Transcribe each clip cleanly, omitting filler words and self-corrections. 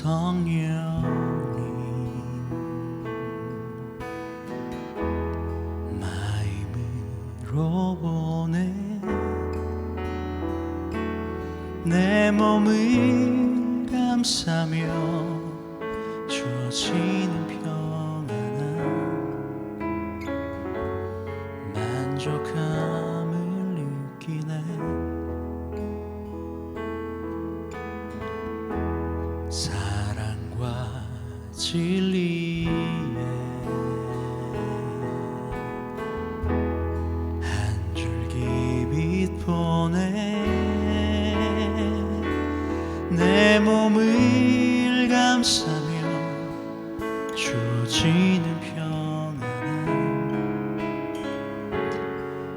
성령님 마음으로 보내 내 몸을 감싸며 주어지는 평안함 만족함을 느끼네 사랑과 진리에 한 줄기 빛 보내 내 몸을 감싸며 주어지는 평안함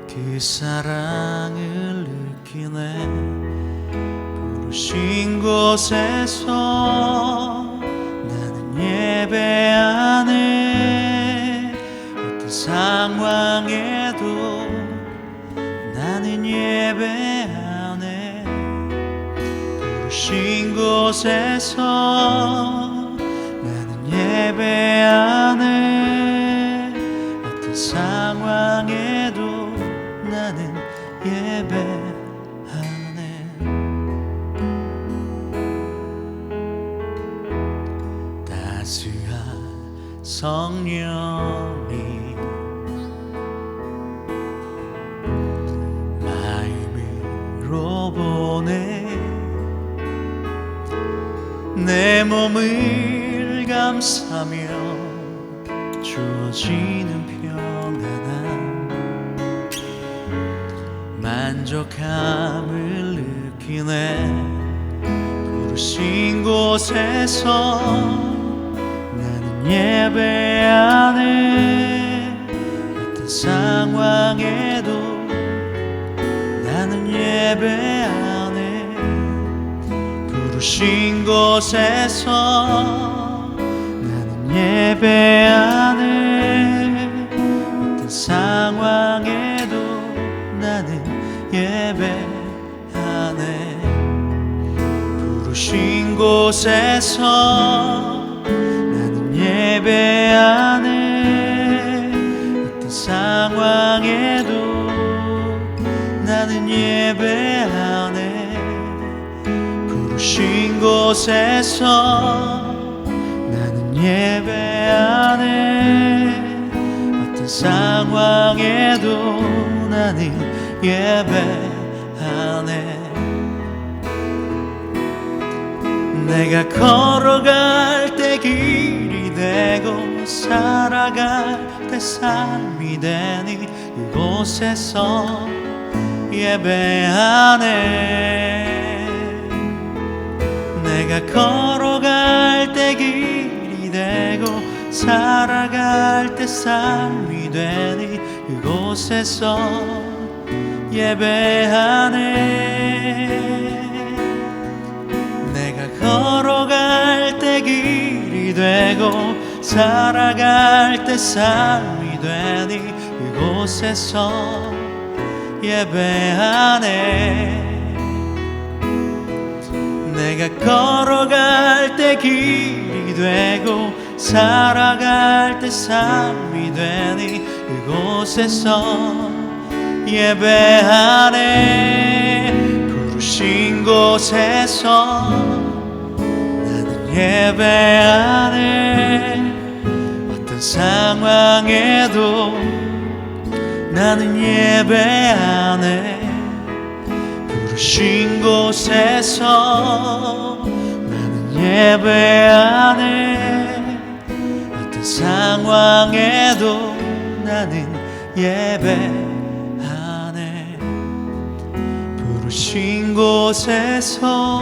그 사랑을 느끼네 부르신 곳에서 나는 예배하네 어떤 상황에도 나는 예배하네 부르신 곳에서 나는 예배하네 어떤 상황에도 나는 예배하네 따스한 성령님 마음으로 보내 내 몸을 감싸며 주어지는 평안함 만족함을 느끼네 부르신 곳에서 나는 예배하네 어떤 상황에도 나는 예배하네 부르신 곳에서 나는 예배하네 어떤 상황에도 나는 예배하네 부르신 곳에서 나는 예배하네 어떤 상황에도 나는 예배하네 부르신 곳에서 나는 예배하네 어떤 상황에도 나는 예배하네 내가 걸어갈 때 길이 되고 살아갈 때 삶이 되니 그곳에서 예배하네 내가 걸어갈 때 길이 되고 살아갈 때 삶이 되니 그곳에서 예배하네 내가 걸어갈 때 길이 되고 살아갈 때 삶이 되니 그곳에서 예배하네 내가 걸어갈 때 길이 되고 살아갈 때 삶이 되니 그곳에서 예배하네 부르신 곳에서 나는 예배하네 어떤 상황에도 나는 예배하네 부르신 곳에서 나는 예배하네 어떤 상황에도 나는 예배하네 부르신 곳에서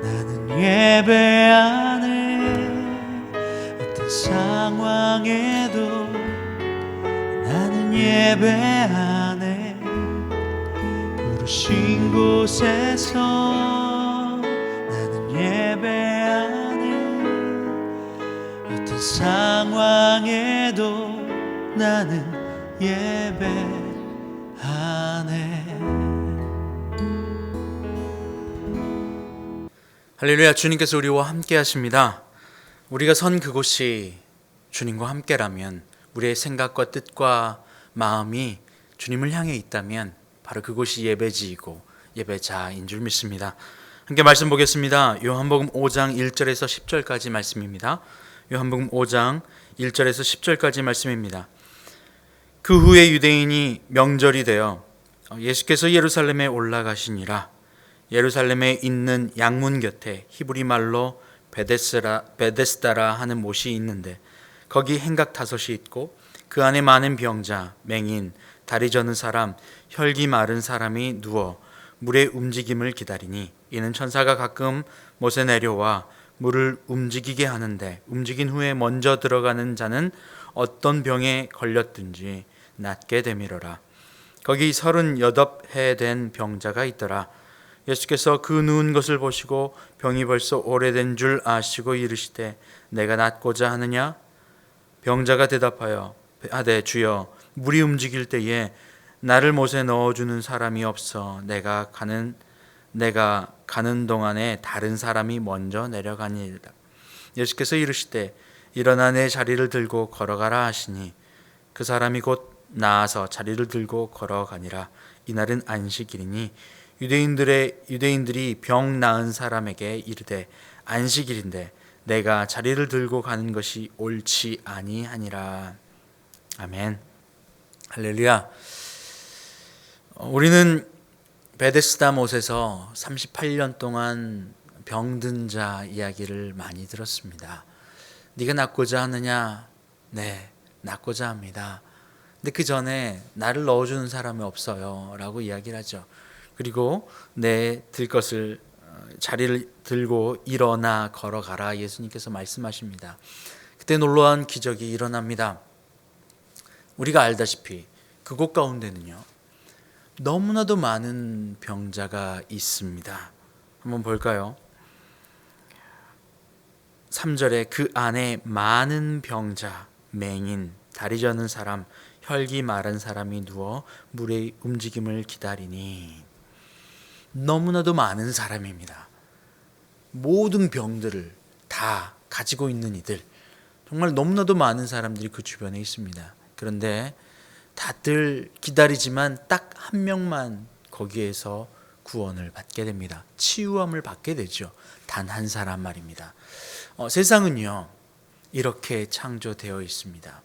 나는 예배하네 어떤 상황에도 나는 예배하네 부르신 곳에서 나는 예배하네 어떤 상황에도 나는 예배하네 할렐루야. 주님께서 우리와 함께 하십니다. 우리가 선 그곳이 주님과 함께라면, 우리의 생각과 뜻과 마음이 주님을 향해 있다면 바로 그곳이 예배지이고 예배자인 줄 믿습니다. 함께 말씀 보겠습니다. 요한복음 5장 1절에서 10절까지 말씀입니다. 요한복음 5장 1절에서 10절까지 말씀입니다. 그 후에 유대인이 명절이 되어 예수께서 예루살렘에 올라가시니라. 예루살렘에 있는 양문 곁에 히브리 말로 베데스다라 하는 못이 있는데 거기 행각 5이 있고 그 안에 많은 병자, 맹인, 다리 저는 사람, 혈기 마른 사람이 누워 물의 움직임을 기다리니 이는 천사가 가끔 못에 내려와 물을 움직이게 하는데 움직인 후에 먼저 들어가는 자는 어떤 병에 걸렸든지 낫게 되밀어라. 거기 38해 된 병자가 있더라. 예수께서 그 누운 것을 보시고 병이 벌써 오래된 줄 아시고 이르시되 내가 낫고자 하느냐? 병자가 대답하여 하되 주여 물이 움직일 때에 나를 못에 넣어주는 사람이 없어 내가 가는 동안에 다른 사람이 먼저 내려가니라. 예수께서 이르시되 일어나 내 자리를 들고 걸어가라 하시니 그 사람이 곧 나아서 자리를 들고 걸어가니라. 이날은 안식일이니 유대인들이 병 나은 사람에게 이르되 안식일인데 내가 자리를 들고 가는 것이 옳지 아니하니라. 아멘. 할렐루야. 우리는 베데스다 못에서 38년 동안 병든 자 이야기를 많이 들었습니다. 네가 낫고자 하느냐? 네, 낫고자 합니다. 근데 그 전에 나를 넣어주는 사람이 없어요 라고 이야기를 하죠. 그리고 내 들 것을 자리를 들고 일어나 걸어가라 예수님께서 말씀하십니다. 그때 놀라운 기적이 일어납니다. 우리가 알다시피 그곳 가운데는요 너무나도 많은 병자가 있습니다. 한번 볼까요? 3절에 그 안에 많은 병자, 맹인, 다리 저는 사람, 혈기 마른 사람이 누워 물의 움직임을 기다리니. 너무나도 많은 사람입니다. 모든 병들을 다 가지고 있는 이들, 정말 너무나도 많은 사람들이 그 주변에 있습니다. 그런데 다들 기다리지만 딱 한 명만 거기에서 구원을 받게 됩니다. 치유함을 받게 되죠. 단 한 사람 말입니다. 세상은요 이렇게 창조되어 있습니다.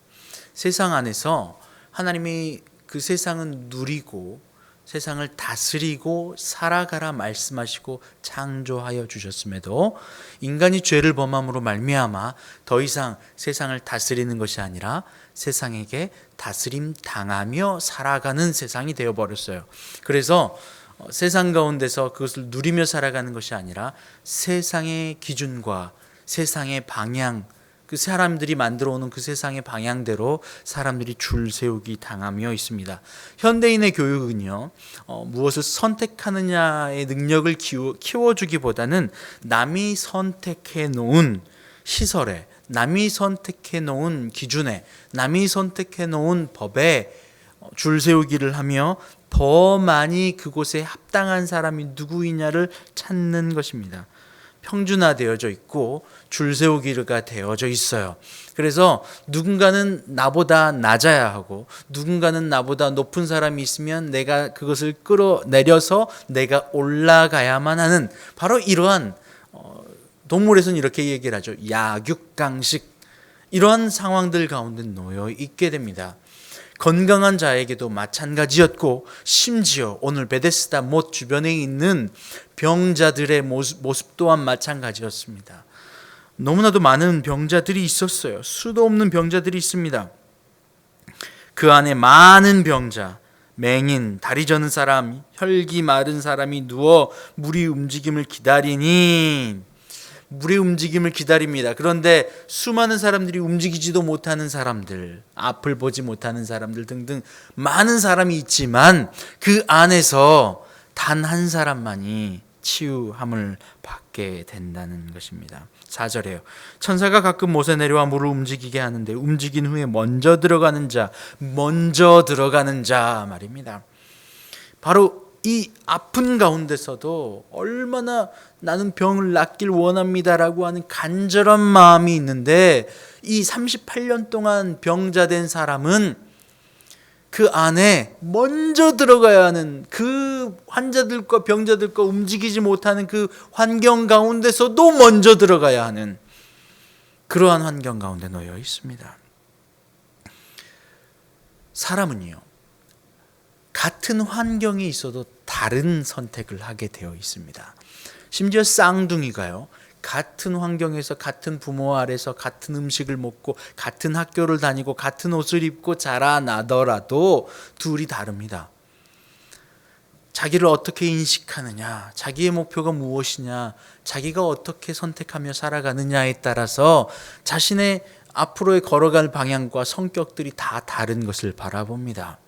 세상 안에서 하나님이 그 세상은 누리고 세상을 다스리고 살아가라 말씀하시고 창조하여 주셨음에도 인간이 죄를 범함으로 말미암아 더 이상 세상을 다스리는 것이 아니라 세상에게 다스림 당하며 살아가는 세상이 되어버렸어요. 그래서 세상 가운데서 그것을 누리며 살아가는 것이 아니라 세상의 기준과 세상의 방향, 그 사람들이 만들어 오는 그 세상의 방향대로 사람들이 줄 세우기 당하며 있습니다. 현대인의 교육은요 무엇을 선택하느냐의 능력을 키워주기보다는 남이 선택해 놓은 시설에, 남이 선택해 놓은 기준에, 남이 선택해 놓은 법에 줄 세우기를 하며 더 많이 그곳에 합당한 사람이 누구이냐를 찾는 것입니다. 평준화되어져 있고 줄 세우기가 되어져 있어요. 그래서 누군가는 나보다 낮아야 하고 누군가는 나보다 높은 사람이 있으면 내가 그것을 끌어내려서 내가 올라가야만 하는, 바로 이러한 동물에서는 이렇게 얘기를 하죠. 약육강식, 이러한 상황들 가운데 놓여 있게 됩니다. 건강한 자에게도 마찬가지였고 심지어 오늘 베데스다 못 주변에 있는 병자들의 모습 또한 마찬가지였습니다. 너무나도 많은 병자들이 있었어요. 수도 없는 병자들이 있습니다. 그 안에 많은 병자, 맹인, 다리 저는 사람, 혈기 마른 사람이 누워 물의 움직임을 기다리니. 물의 움직임을 기다립니다. 그런데 수많은 사람들이 움직이지도 못하는 사람들, 앞을 보지 못하는 사람들 등등 많은 사람이 있지만 그 안에서 단 한 사람만이 치유함을 받게 된다는 것입니다. 4절에요. 천사가 가끔 못에 내려와 물을 움직이게 하는데 움직인 후에 먼저 들어가는 자 말입니다. 바로 이 아픈 가운데서도 얼마나 나는 병을 낫길 원합니다라고 하는 간절한 마음이 있는데, 이 38년 동안 병자된 사람은 그 안에 먼저 들어가야 하는, 그 환자들과 병자들과 움직이지 못하는 그 환경 가운데서도 먼저 들어가야 하는 그러한 환경 가운데 놓여 있습니다. 사람은요, 같은 환경이 있어도 다른 선택을 하게 되어 있습니다. 심지어 쌍둥이가요, 같은 환경에서 같은 부모 아래서 같은 음식을 먹고 같은 학교를 다니고 같은 옷을 입고 자라나더라도 둘이 다릅니다. 자기를 어떻게 인식하느냐, 자기의 목표가 무엇이냐, 자기가 어떻게 선택하며 살아가느냐에 따라서 자신의 앞으로의 걸어갈 방향과 성격들이 다 다른 것을 바라봅니다.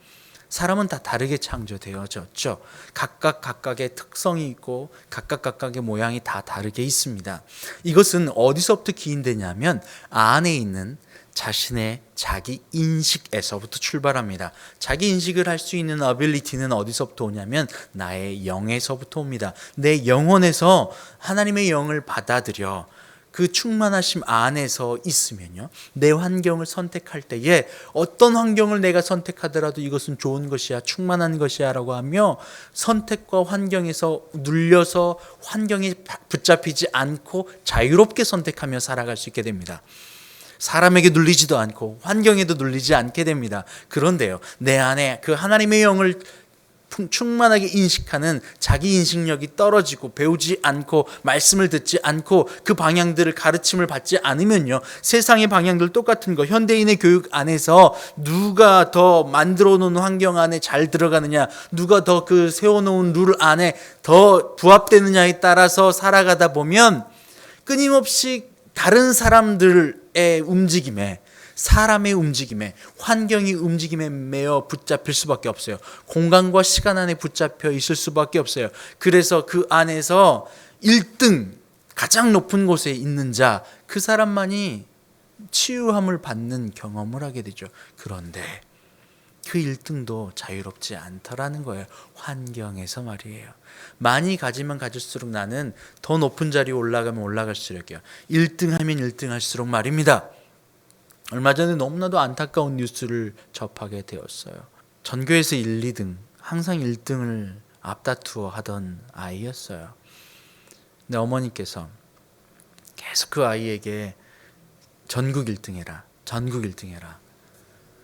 사람은 다 다르게 창조되어졌죠. 각각의 특성이 있고 각각의 모양이 다 다르게 있습니다. 이것은 어디서부터 기인되냐면 안에 있는 자신의 자기 인식에서부터 출발합니다. 자기 인식을 할 수 있는 어빌리티는 어디서부터 오냐면 나의 영에서부터 옵니다. 내 영혼에서 하나님의 영을 받아들여 그 충만하심 안에서 있으면요, 내 환경을 선택할 때에 어떤 환경을 내가 선택하더라도 이것은 좋은 것이야, 충만한 것이야 라고 하며 선택과 환경에서 눌려서 환경에 붙잡히지 않고 자유롭게 선택하며 살아갈 수 있게 됩니다. 사람에게 눌리지도 않고 환경에도 눌리지 않게 됩니다. 그런데요, 내 안에 그 하나님의 영을 충만하게 인식하는 자기 인식력이 떨어지고 배우지 않고 말씀을 듣지 않고 그 방향들을 가르침을 받지 않으면요, 세상의 방향들 똑같은 거, 현대인의 교육 안에서 누가 더 만들어 놓은 환경 안에 잘 들어가느냐, 누가 더 그 세워놓은 룰 안에 더 부합되느냐에 따라서 살아가다 보면 끊임없이 다른 사람들의 움직임에, 사람의 움직임에, 환경의 움직임에 매어 붙잡힐 수밖에 없어요. 공간과 시간 안에 붙잡혀 있을 수밖에 없어요. 그래서 그 안에서 1등, 가장 높은 곳에 있는 자, 그 사람만이 치유함을 받는 경험을 하게 되죠. 그런데 그 1등도 자유롭지 않더라는 거예요. 환경에서 말이에요. 많이 가지면 가질수록 나는 더 높은 자리에 올라가면 올라갈수록이요, 1등 하면 1등 할수록 말입니다. 얼마 전에 너무나도 안타까운 뉴스를 접하게 되었어요. 전교에서 1, 2등, 항상 1등을 앞다투어 하던 아이였어요. 근데 어머니께서 계속 그 아이에게 전국 1등 해라, 전국 1등 해라.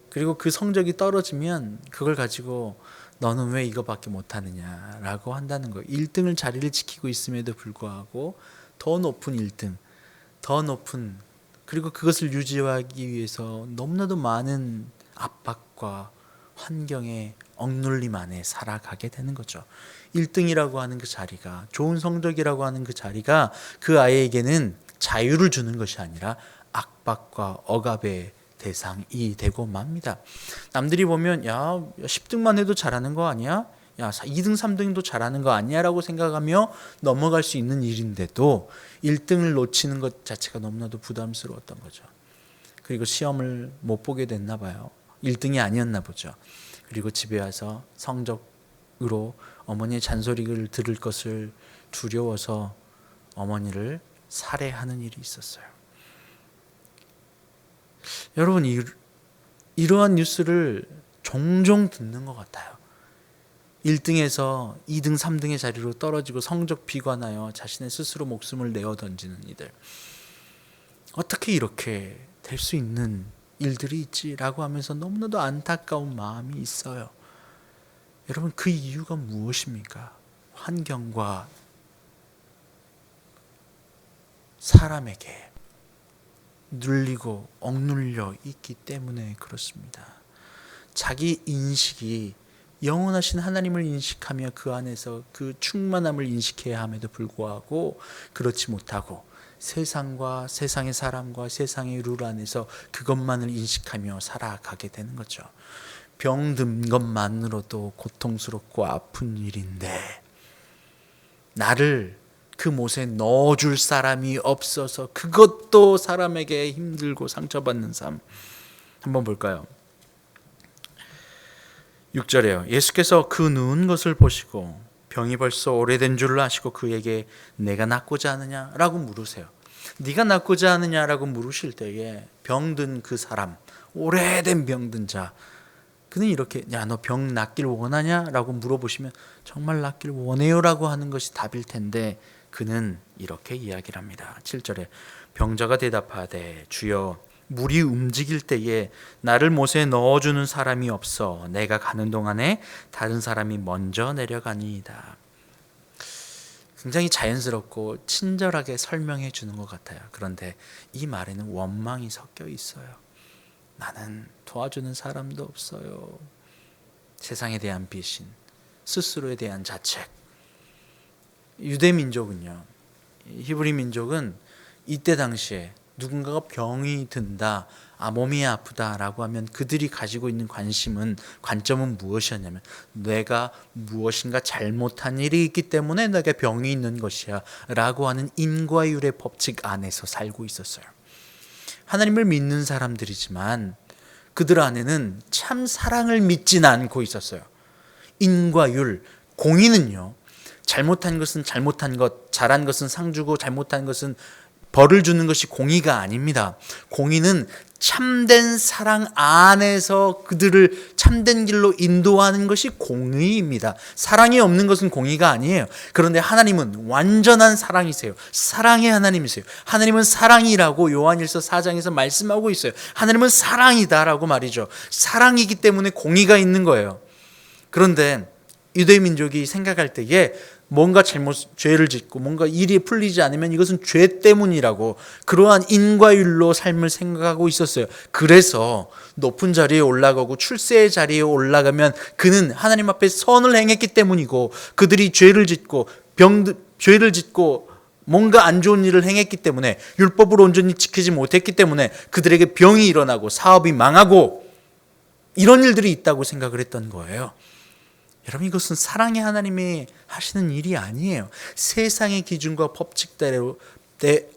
그리고 그 성적이 떨어지면 그걸 가지고 너는 왜 이거밖에 못하느냐라고 한다는 거예요. 1등을 자리를 지키고 있음에도 불구하고 더 높은 1등, 더 높은, 그리고 그것을 유지하기 위해서 너무나도 많은 압박과 환경의 억눌림 안에 살아가게 되는 거죠. 1등이라고 하는 그 자리가, 좋은 성적이라고 하는 그 자리가 그 아이에게는 자유를 주는 것이 아니라 압박과 억압의 대상이 되고 맙니다. 남들이 보면 야 10등만 해도 잘하는 거 아니야? 야 2등 3등도 잘하는 거 아니야? 라고 생각하며 넘어갈 수 있는 일인데도 1등을 놓치는 것 자체가 너무나도 부담스러웠던 거죠. 그리고 시험을 못 보게 됐나 봐요. 1등이 아니었나 보죠. 그리고 집에 와서 성적으로 어머니의 잔소리를 들을 것을 두려워서 어머니를 살해하는 일이 있었어요. 여러분, 이러한 뉴스를 종종 듣는 것 같아요. 1등에서 2등, 3등의 자리로 떨어지고 성적 비관하여 자신의 스스로 목숨을 내어 던지는 이들. 어떻게 이렇게 될 수 있는 일들이 있지라고 하면서 너무나도 안타까운 마음이 있어요. 여러분, 그 이유가 무엇입니까? 환경과 사람에게 눌리고 억눌려 있기 때문에 그렇습니다. 자기 인식이 영원하신 하나님을 인식하며 그 안에서 그 충만함을 인식해야 함에도 불구하고 그렇지 못하고 세상과 세상의 사람과 세상의 룰 안에서 그것만을 인식하며 살아가게 되는 거죠. 병든 것만으로도 고통스럽고 아픈 일인데 나를 그 못에 넣어줄 사람이 없어서 그것도 사람에게 힘들고 상처받는 삶. 한번 볼까요? 6절에요. 예수께서 그 누운 것을 보시고 병이 벌써 오래된 줄을 아시고 그에게 내가 낫고자 하느냐라고 물으세요. 네가 낫고자 하느냐라고 물으실 때에 병든 그 사람, 오래된 병든 자, 그는 이렇게 야, 너 병 낫길 원하냐라고 물어보시면 정말 낫길 원해요라고 하는 것이 답일 텐데 그는 이렇게 이야기를 합니다. 7절에 병자가 대답하되 주여 물이 움직일 때에 나를 못에 넣어주는 사람이 없어 내가 가는 동안에 다른 사람이 먼저 내려가니이다. 굉장히 자연스럽고 친절하게 설명해 주는 것 같아요. 그런데 이 말에는 원망이 섞여 있어요. 나는 도와주는 사람도 없어요. 세상에 대한 비신, 스스로에 대한 자책. 유대 민족은요, 히브리 민족은 이때 당시에 누군가가 병이 든다, 몸이 아프다라고 하면 그들이 가지고 있는 관점은 무엇이었냐면 내가 무엇인가 잘못한 일이 있기 때문에 내게 병이 있는 것이야 라고 하는 인과율의 법칙 안에서 살고 있었어요. 하나님을 믿는 사람들이지만 그들 안에는 참 사랑을 믿지는 않고 있었어요. 인과율, 공의는요, 잘못한 것은 잘못한 것, 잘한 것은 상 주고 잘못한 것은 벌을 주는 것이 공의가 아닙니다. 공의는 참된 사랑 안에서 그들을 참된 길로 인도하는 것이 공의입니다. 사랑이 없는 것은 공의가 아니에요. 그런데 하나님은 완전한 사랑이세요. 사랑의 하나님이세요. 하나님은 사랑이라고 요한일서 4장에서 말씀하고 있어요. 하나님은 사랑이다라고 말이죠. 사랑이기 때문에 공의가 있는 거예요. 그런데 유대 민족이 생각할 때에 뭔가 죄를 짓고 뭔가 일이 풀리지 않으면 이것은 죄 때문이라고 그러한 인과율로 삶을 생각하고 있었어요. 그래서 높은 자리에 올라가고 출세의 자리에 올라가면 그는 하나님 앞에 선을 행했기 때문이고 그들이 죄를 짓고 뭔가 안 좋은 일을 행했기 때문에 율법을 온전히 지키지 못했기 때문에 그들에게 병이 일어나고 사업이 망하고 이런 일들이 있다고 생각을 했던 거예요. 여러분, 이것은 사랑의 하나님이 하시는 일이 아니에요. 세상의 기준과 법칙대로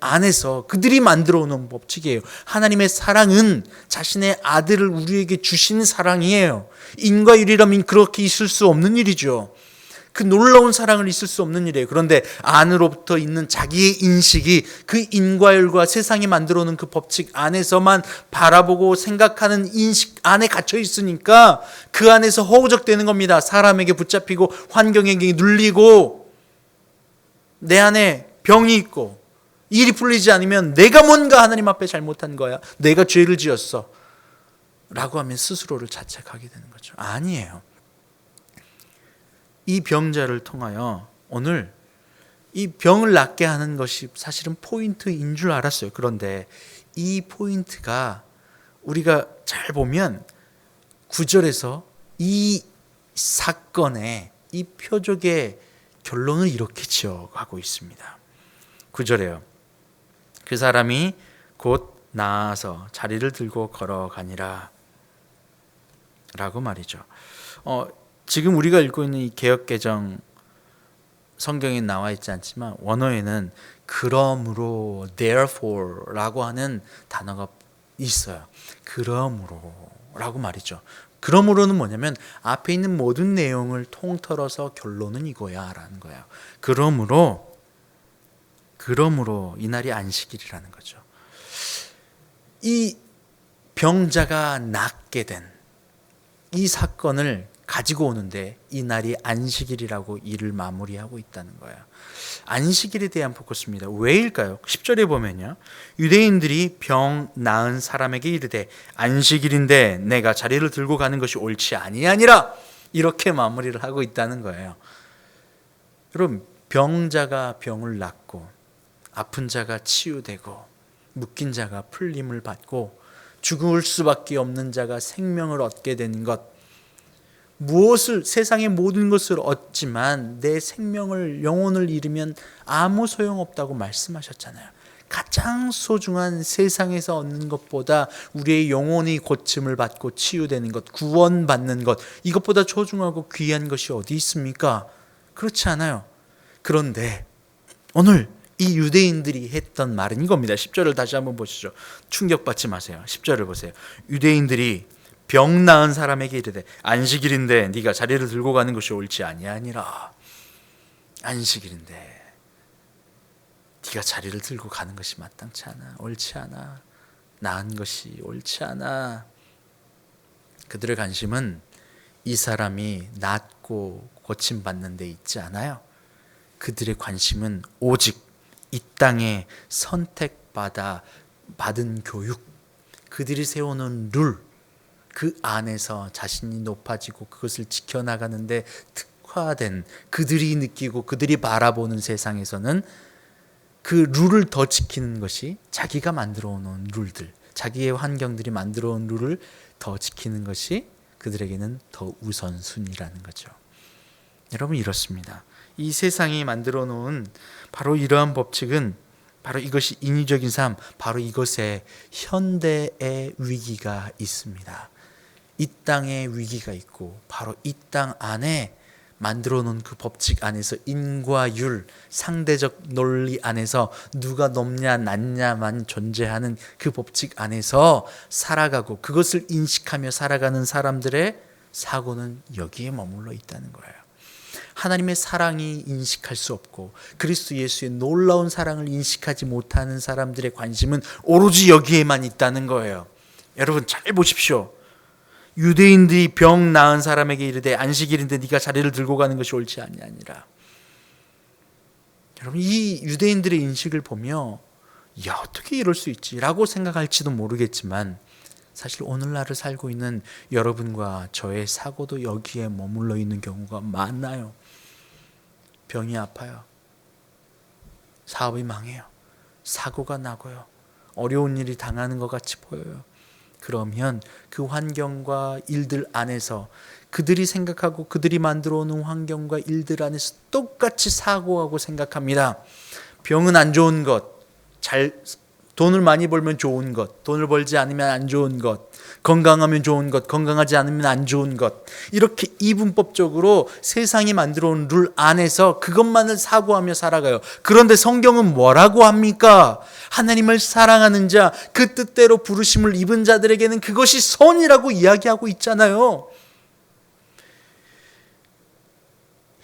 안에서 그들이 만들어 놓은 법칙이에요. 하나님의 사랑은 자신의 아들을 우리에게 주신 사랑이에요. 인과율이라면 그렇게 있을 수 없는 일이죠. 그 놀라운 사랑을 있을 수 없는 일이에요. 그런데 안으로부터 있는 자기의 인식이 그 인과율과 세상이 만들어 놓은 그 법칙 안에서만 바라보고 생각하는 인식 안에 갇혀 있으니까 그 안에서 허우적대는 겁니다. 사람에게 붙잡히고 환경에게 눌리고 내 안에 병이 있고 일이 풀리지 않으면 내가 뭔가 하나님 앞에 잘못한 거야. 내가 죄를 지었어. 라고 하면 스스로를 자책하게 되는 거죠. 아니에요. 이 병자를 통하여 오늘 이 병을 낫게 하는 것이 사실은 포인트인 줄 알았어요. 그런데 이 포인트가 우리가 잘 보면 9절에서 이 사건의 이 표적의 결론을 이렇게 지어가고 있습니다. 9절에요. 그 사람이 곧 나아서 자리를 들고 걸어가니라 라고 말이죠. 지금 우리가 읽고 있는 이 개역개정 성경에 나와 있지 않지만 원어에는 그러므로 therefore라고 하는 단어가 있어요. 그러므로라고 말이죠. 그러므로는 뭐냐면 앞에 있는 모든 내용을 통틀어서 결론은 이거야 라는 거예요. 그러므로 이날이 안식일이라는 거죠. 이 병자가 낫게 된 이 사건을 가지고 오는데 이 날이 안식일이라고 일을 마무리하고 있다는 거예요. 안식일에 대한 포커스입니다. 왜일까요? 10절에 보면요. 유대인들이 병 나은 사람에게 이르되 안식일인데 내가 자리를 들고 가는 것이 옳지 아니하니라. 이렇게 마무리를 하고 있다는 거예요. 여러분, 병자가 병을 낫고 아픈 자가 치유되고 묶인 자가 풀림을 받고 죽을 수밖에 없는 자가 생명을 얻게 되는 것, 세상의 모든 것을 얻지만 내 생명을, 영혼을 잃으면 아무 소용없다고 말씀하셨잖아요. 가장 소중한 세상에서 얻는 것보다 우리의 영혼이 고침을 받고 치유되는 것, 구원받는 것, 이것보다 소중하고 귀한 것이 어디 있습니까? 그렇지 않아요. 그런데 오늘 이 유대인들이 했던 말은 이겁니다. 10절을 다시 한번 보시죠. 충격받지 마세요. 10절을 보세요. 유대인들이 병 나은 사람에게 이르되 안식일인데 네가 자리를 들고 가는 것이 옳지 아니하니라. 안식일인데 네가 자리를 들고 가는 것이 마땅치 않아. 옳지 않아. 나은 것이 옳지 않아. 그들의 관심은 이 사람이 낫고 고침받는 데 있지 않아요. 그들의 관심은 오직 이 땅에 받은 교육, 그들이 세우는 룰, 그 안에서 자신이 높아지고 그것을 지켜나가는데 특화된, 그들이 느끼고 그들이 바라보는 세상에서는 그 룰을 더 지키는 것이, 자기가 만들어 놓은 룰들, 자기의 환경들이 만들어 온 룰을 더 지키는 것이 그들에게는 더 우선순위라는 거죠. 여러분, 이렇습니다. 이 세상이 만들어 놓은 바로 이러한 법칙은, 바로 이것이 인위적인 삶, 바로 이것에 현대의 위기가 있습니다. 이 땅의 위기가 있고, 바로 이 땅 안에 만들어 놓은 그 법칙 안에서, 인과율, 상대적 논리 안에서 누가 높냐 낮냐만 존재하는 그 법칙 안에서 살아가고, 그것을 인식하며 살아가는 사람들의 사고는 여기에 머물러 있다는 거예요. 하나님의 사랑이 인식할 수 없고 그리스도 예수의 놀라운 사랑을 인식하지 못하는 사람들의 관심은 오로지 여기에만 있다는 거예요. 여러분, 잘 보십시오. 유대인들이 병 나은 사람에게 이르되 안식일인데 네가 자리를 들고 가는 것이 옳지 아니하니라. 여러분, 이 유대인들의 인식을 보며 야, 어떻게 이럴 수 있지? 라고 생각할지도 모르겠지만, 사실 오늘날을 살고 있는 여러분과 저의 사고도 여기에 머물러 있는 경우가 많아요. 병이 아파요. 사업이 망해요. 사고가 나고요. 어려운 일이 당하는 것 같이 보여요. 그러면 그 환경과 일들 안에서, 그들이 생각하고 그들이 만들어 놓은 환경과 일들 안에서 똑같이 사고하고 생각합니다. 병은 안 좋은 것, 돈을 많이 벌면 좋은 것, 돈을 벌지 않으면 안 좋은 것, 건강하면 좋은 것, 건강하지 않으면 안 좋은 것, 이렇게 이분법적으로 세상이 만들어 온 룰 안에서 그것만을 사고하며 살아가요. 그런데 성경은 뭐라고 합니까? 하나님을 사랑하는 자, 그 뜻대로 부르심을 입은 자들에게는 그것이 선이라고 이야기하고 있잖아요.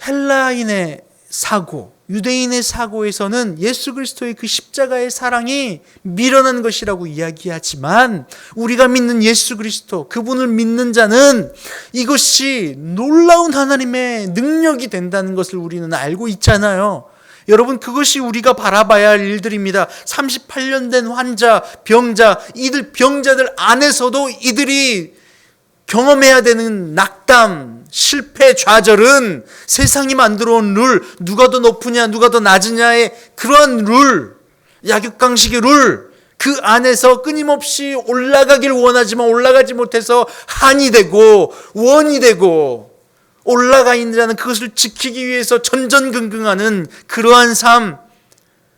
헬라인의 사고, 유대인의 사고에서는 예수 그리스도의 그 십자가의 사랑이 밀어난 것이라고 이야기하지만, 우리가 믿는 예수 그리스도, 그분을 믿는 자는 이것이 놀라운 하나님의 능력이 된다는 것을 우리는 알고 있잖아요. 여러분, 그것이 우리가 바라봐야 할 일들입니다. 38년 된 환자, 병자, 이들 병자들 안에서도 이들이 경험해야 되는 낙담, 실패, 좌절은 세상이 만들어 온 룰, 누가 더 높으냐 누가 더 낮으냐의 그러한 룰, 약육강식의 룰, 그 안에서 끊임없이 올라가길 원하지만 올라가지 못해서 한이 되고 원이 되고, 올라가 있는 자는 그것을 지키기 위해서 전전긍긍하는 그러한 삶,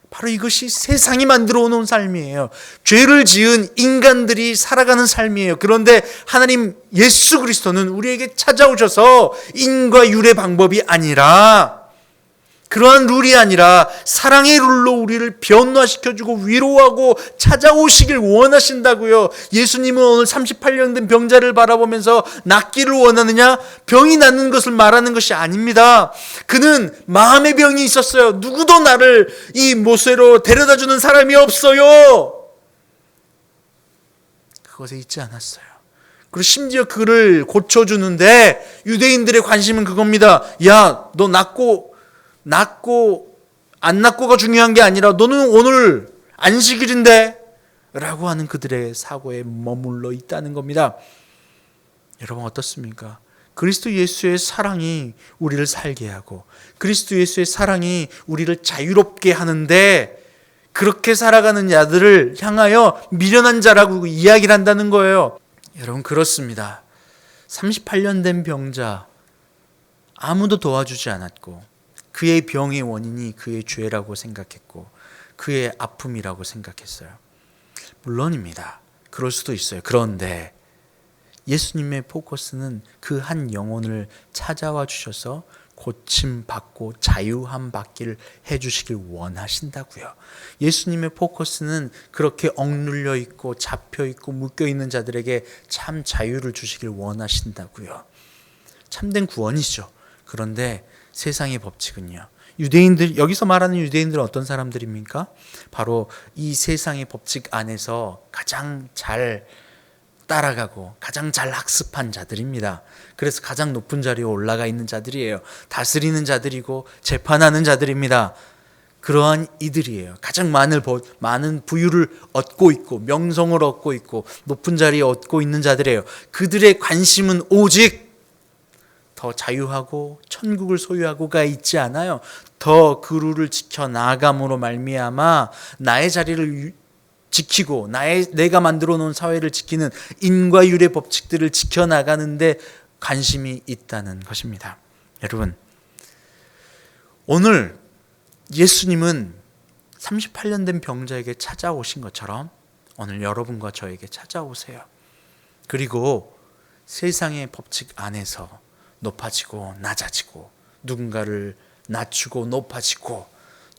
바로 이것이 세상이 만들어 놓은 삶이에요. 죄를 지은 인간들이 살아가는 삶이에요. 그런데 하나님 예수 그리스도는 우리에게 찾아오셔서 인과율의 방법이 아니라, 그러한 룰이 아니라 사랑의 룰로 우리를 변화시켜주고 위로하고 찾아오시길 원하신다고요. 예수님은 오늘 38년 된 병자를 바라보면서 낫기를 원하느냐? 병이 낫는 것을 말하는 것이 아닙니다. 그는 마음의 병이 있었어요. 누구도 나를 이 모세로 데려다주는 사람이 없어요. 그것에 있지 않았어요. 그리고 심지어 그를 고쳐주는데 유대인들의 관심은 그겁니다. 야, 너 낫고 안 낫고가 중요한 게 아니라 너는 오늘 안식일인데 라고 하는 그들의 사고에 머물러 있다는 겁니다. 여러분, 어떻습니까? 그리스도 예수의 사랑이 우리를 살게 하고 그리스도 예수의 사랑이 우리를 자유롭게 하는데, 그렇게 살아가는 자들을 향하여 미련한 자라고 이야기를 한다는 거예요. 여러분, 그렇습니다. 38년 된 병자, 아무도 도와주지 않았고 그의 병의 원인이 그의 죄라고 생각했고 그의 아픔이라고 생각했어요. 물론입니다. 그럴 수도 있어요. 그런데 예수님의 포커스는 그 한 영혼을 찾아와 주셔서 고침받고 자유함 받기를 해주시길 원하신다고요. 예수님의 포커스는 그렇게 억눌려 있고 잡혀 있고 묶여 있는 자들에게 참 자유를 주시길 원하신다고요. 참된 구원이죠. 그런데 세상의 법칙은요. 유대인들, 여기서 말하는 유대인들은 어떤 사람들입니까? 바로 이 세상의 법칙 안에서 가장 잘 따라가고 가장 잘 학습한 자들입니다. 그래서 가장 높은 자리에 올라가 있는 자들이에요. 다스리는 자들이고 재판하는 자들입니다. 그러한 이들이에요. 가장 많은 부유를 얻고 있고 명성을 얻고 있고 높은 자리에 얻고 있는 자들이에요. 그들의 관심은 오직 더 자유하고 천국을 소유하고가 있지 않아요. 더 그 룰을 지켜 나아감으로 말미암아 나의 자리를 지키고 내가 만들어 놓은 사회를 지키는 인과율의 법칙들을 지켜나가는데 관심이 있다는 것입니다. 여러분, 오늘 예수님은 38년 된 병자에게 찾아오신 것처럼 오늘 여러분과 저에게 찾아오세요. 그리고 세상의 법칙 안에서 높아지고 낮아지고 누군가를 낮추고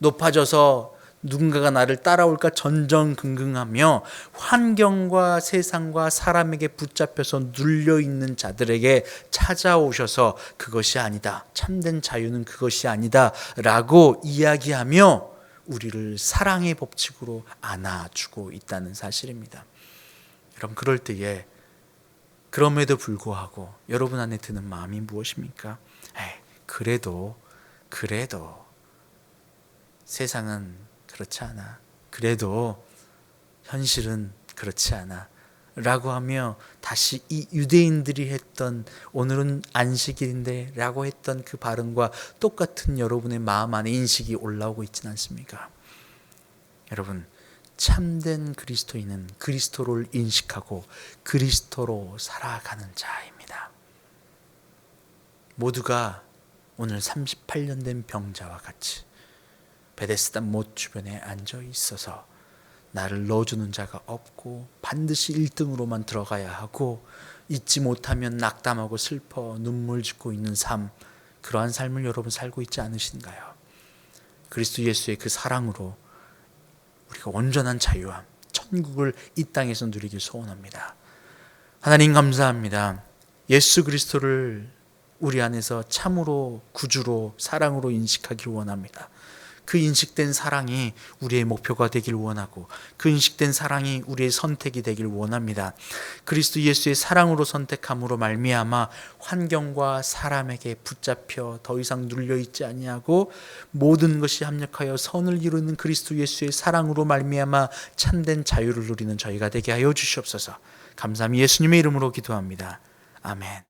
높아져서 누군가가 나를 따라올까 전전긍긍하며 환경과 세상과 사람에게 붙잡혀서 눌려있는 자들에게 찾아오셔서 그것이 아니다, 참된 자유는 그것이 아니다 라고 이야기하며 우리를 사랑의 법칙으로 안아주고 있다는 사실입니다. 여러분, 그럴 때에 그럼에도 불구하고 여러분 안에 드는 마음이 무엇입니까? 그래도 세상은 그렇지 않아. 그래도 현실은 그렇지 않아. 라고 하며 다시 이 유대인들이 했던 오늘은 안식일인데 라고 했던 그 발언과 똑같은 여러분의 마음 안에 인식이 올라오고 있지는 않습니까? 여러분, 참된 그리스도인은 그리스도를 인식하고 그리스도로 살아가는 자입니다. 모두가 오늘 38년 된 병자와 같이 베데스다 못 주변에 앉아 있어서 나를 넣어주는 자가 없고 반드시 1등으로만 들어가야 하고 잊지 못하면 낙담하고 슬퍼 눈물 짓고 있는 삶, 그러한 삶을 여러분 살고 있지 않으신가요? 그리스도 예수의 그 사랑으로 우리가 온전한 자유함, 천국을 이 땅에서 누리길 소원합니다. 하나님 감사합니다. 예수 그리스도를 우리 안에서 참으로 구주로 사랑으로 인식하길 원합니다. 그 인식된 사랑이 우리의 목표가 되길 원하고 그 인식된 사랑이 우리의 선택이 되길 원합니다. 그리스도 예수의 사랑으로 선택함으로 말미암아 환경과 사람에게 붙잡혀 더 이상 눌려있지 아니하고 모든 것이 합력하여 선을 이루는 그리스도 예수의 사랑으로 말미암아 참된 자유를 누리는 저희가 되게 하여 주시옵소서. 감사함이 예수님의 이름으로 기도합니다. 아멘.